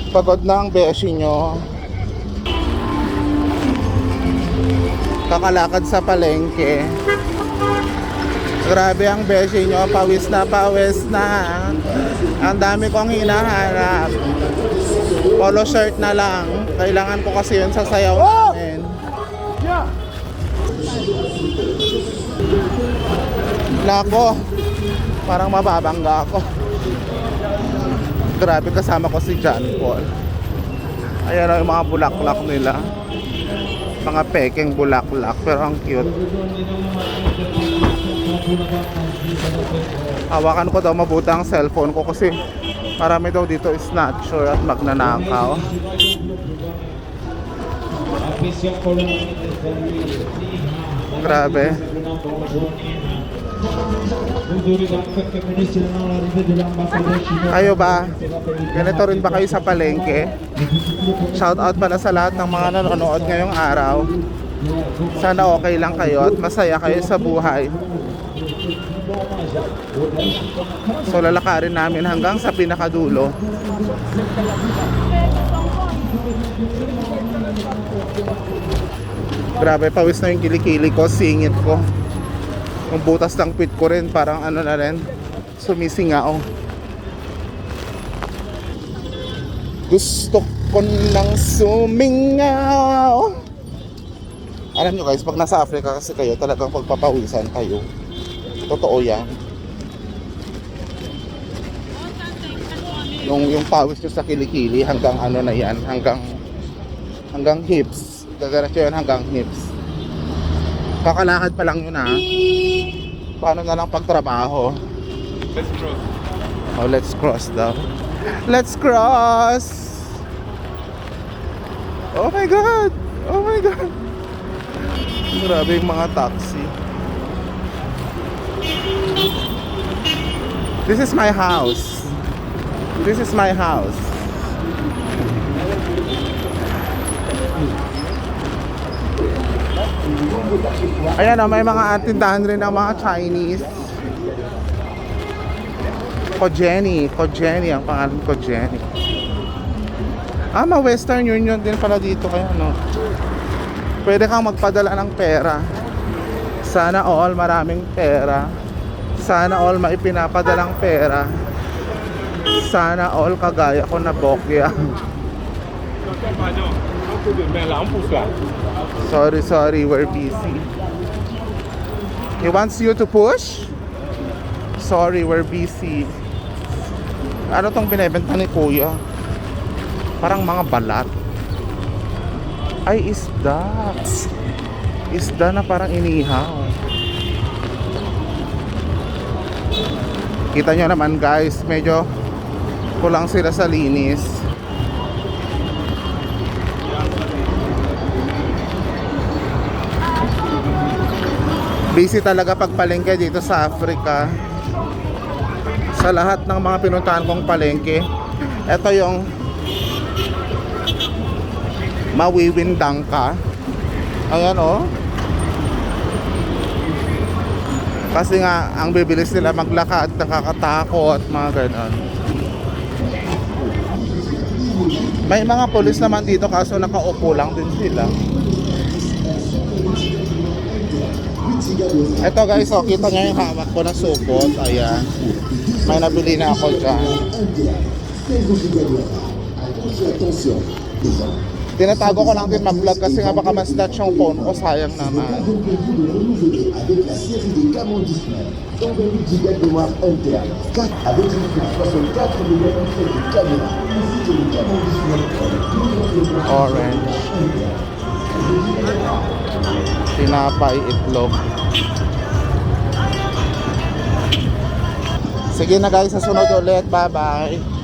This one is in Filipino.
Pagod na ang beshi nyo. Kakalakad sa palengke. Grabe ang beshi nyo. Pawis na pawis na. Ang dami kong hinahanap. Polo shirt na lang. Kailangan ko kasi yun sa sayaw namin. Nako, parang mababangga ako. Grabe, kasama ko si John Paul. Ayan ang mga bulaklak nila. Mga pekeng bulaklak, pero ang cute. Hawakan ko daw mabuti ang cellphone ko kasi marami daw dito snatcher at magnanakaw. Grabe. Kayo ba? Ganito rin ba kayo sa palengke? Shout out pala sa lahat ng mga nanonood ngayong araw. Sana okay lang kayo at masaya kayo sa buhay. So lalakarin namin hanggang sa pinakadulo. Grabe, pawis na yung kilikili ko, singit ko. Yung butas ng pit ko rin, parang ano na rin, sumisingaw. Gusto ko nang sumingaw. Alam nyo guys, pag nasa Africa kasi kayo, talagang pagpapawisan kayo. Totoo yan. Yung pawis nyo sa kilikili hanggang ano na yan, hanggang hips. Gagarat yun hanggang hips. Kakalakad pa lang yun ha. Paano na lang pagtrabaho? Let's cross. Oh, let's cross daw. Let's cross! Oh my God! Oh my God! Grabe yung mga taxi. This is my house. This is my house. Ayan o, may mga tindahan rin ng mga Chinese. Kojeni ang pangalan, Kojeni. Western Union din pala dito kaya no. Pwede kang magpadala ng pera. Sana all maraming pera. Sana all maipinapadalang pera. Sana all kagaya ko na bokya. Sorry, we're busy. He wants you to push? Sorry, we're busy. Ano tong binebenta ni Kuya? Parang mga balat. Ay, isda. Isda na parang inihaw. Kita nyo naman guys, medyo kulang sila sa linis. Busy talaga pagpalengke dito sa Africa. Sa lahat ng mga pinuntahan kong palengke, ito yung mawiwindang ka. Ayan o. Kasi nga ang bibilis nila maglakad, nakakatakot, mga ganon. May mga pulis naman dito kaso nakaupo lang din sila. Ito guys, oh, kita nyo yung hawak ko na supot. Ayan. May nabili na ako dyan. Tinatago ko lang din mag-vlog kasi nga baka mas-snatch yung phone ko. Sayang naman. Orange. Tinapay, itlog. Sige na guys, sa sunod ulit. Bye bye.